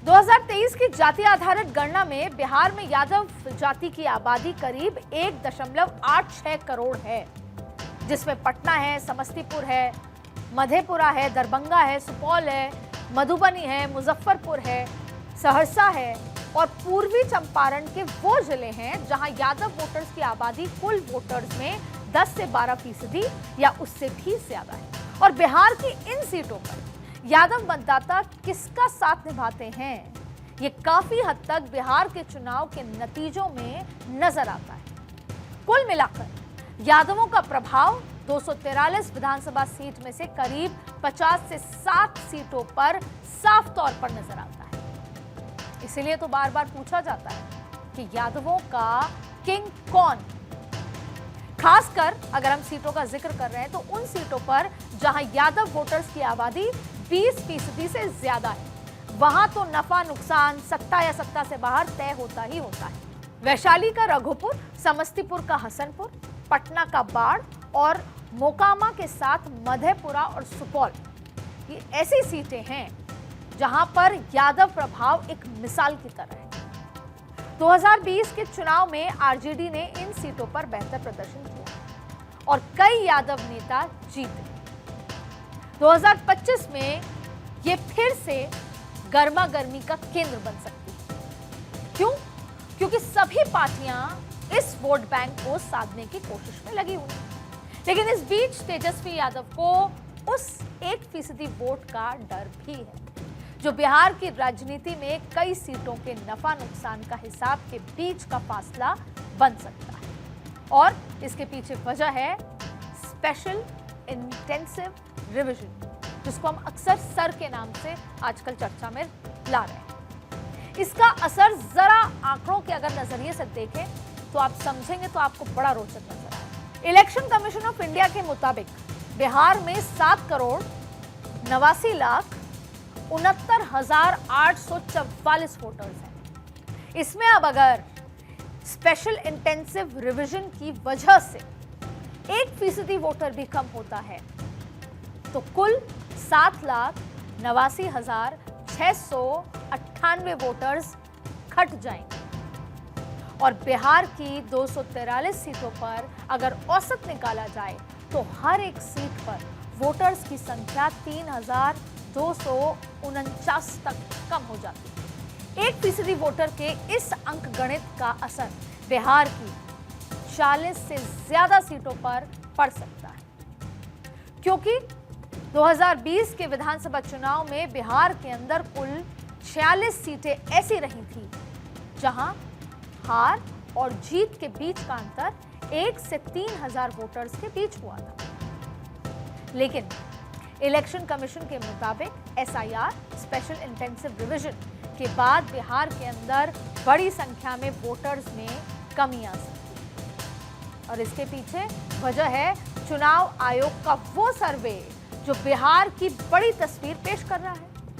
2023 की जाति आधारित गणना में बिहार में यादव जाति की आबादी करीब 1.86 करोड़ है, जिसमें पटना है, समस्तीपुर है, मधेपुरा है, दरभंगा है, सुपौल है, मधुबनी है, मुजफ्फरपुर है, सहरसा है और पूर्वी चंपारण के वो जिले हैं जहां यादव वोटर्स की आबादी कुल वोटर्स में 10 से 12% या उससे भी ज्यादा है। और बिहार की इन सीटों पर यादव मतदाता किसका साथ निभाते हैं, ये काफी हद तक बिहार के चुनाव के नतीजों में नजर आता है। कुल मिलाकर यादवों का प्रभाव 243 विधानसभा सीट में से करीब 50 से 60 सीटों पर साफ तौर पर नजर आता है। इसीलिए तो बार बार पूछा जाता है कि यादवों का किंग कौन। खासकर अगर हम सीटों का जिक्र कर रहे हैं तो उन सीटों पर जहां यादव वोटर्स की आबादी 20% से ज्यादा है, वहां तो नफा नुकसान सत्ता या सत्ता से बाहर तय होता ही होता है। वैशाली का रघुपुर, समस्तीपुर का हसनपुर, पटना का बाढ़ और मोकामा के साथ मधेपुरा और सुपौल, ये ऐसी सीटें हैं जहां पर यादव प्रभाव एक मिसाल की तरह है। 2020 के चुनाव में आरजेडी ने इन सीटों पर बेहतर प्रदर्शन किया और कई यादव नेता जीते। 2025 में ये फिर से गर्मा गर्मी का केंद्र बन सकती है। क्यों? क्योंकि सभी पार्टियां इस वोट बैंक को साधने की कोशिश में लगी हुई हैं। लेकिन इस बीच तेजस्वी यादव को उस 1% वोट का डर भी है, जो बिहार की राजनीति में कई सीटों के नफा नुकसान का हिसाब के बीच का फासला बन सकता है। और इसके पीछे वजह है स्पेशल इंटेंसिव रिवीजन, जिसको हम अक्सर सर के नाम से आजकल चर्चा में ला रहे हैं। इसका असर जरा आंकड़ों के अगर नजरिए से देखें तो आप समझेंगे तो आपको बड़ा रोचक नजर आएगा। इलेक्शन कमीशन ऑफ इंडिया के मुताबिक बिहार में 7,89,69,844 वोटर्स हैं। इसमें अब अगर स्पेशल इंटेंसिव रिवीजन की वजह से 1% वोटर भी कम होता है तो कुल 7,89,698 वोटर्स घट जाएंगे। और बिहार की 243 सीटों पर अगर औसत निकाला जाए तो हर एक सीट पर वोटर्स की संख्या 3,249 तक कम हो जाती है। 1% वोटर के इस अंकगणित का असर बिहार की 40 से ज्यादा सीटों पर पड़ सकता है, क्योंकि 2020 के विधानसभा चुनाव में बिहार के अंदर कुल 46 सीटें ऐसी रही थी जहां हार और जीत के बीच का अंतर 1 से 3,000 वोटर्स के बीच हुआ था। लेकिन इलेक्शन कमीशन के मुताबिक एसआईआर स्पेशल इंटेंसिव रिवीजन के बाद बिहार के अंदर बड़ी संख्या में वोटर्स में कमी आ सकती है। और इसके पीछे वजह है चुनाव आयोग का वो सर्वे जो बिहार की बड़ी तस्वीर पेश कर रहा है।